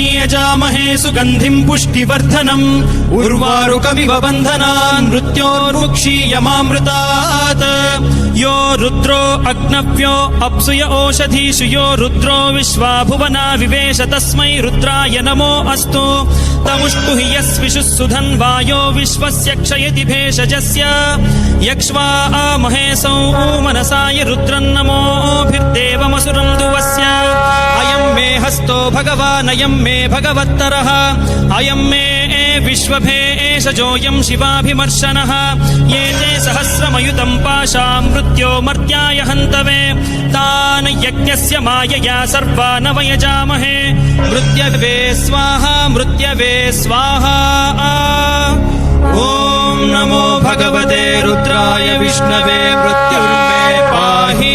तस्मै यजामहे सुगन्धिं पुष्टिवर्धनम् उर्वारुकमिव बन्धनान् मृत्योर्मुक्षीयमामृतात् यो रुद्रो अग्नव्यो अप्सुय ओषधीषु यो रुद्रो विश्वा भुवना विवेश तस्मै रुद्राय नमो अस्तु तमुष्टु हि यस्विषुः सुधन्वायो विश्वस्य क्षयति भेषजस्य यक्ष्वा महेशौ मनसाय रुद्रन्नमोभिर्देवमसुरं दुवस्य अयं मे हस्तो भगवान् अयं मे भगवत्तरः अयं मे विश्वभेषजोऽयं शिवाभिमर्शनः ये ते सहस्रमयुतं पाशां मृत्यो मर्त्याय हन्तवे तान् यज्ञस्य मायया सर्वान् वयजामहे मृत्यवे स्वाहा मृत्यवे स्वाहा ॐ नमो भगवते रुद्राय विष्णवे मृत्युर्मे पाहि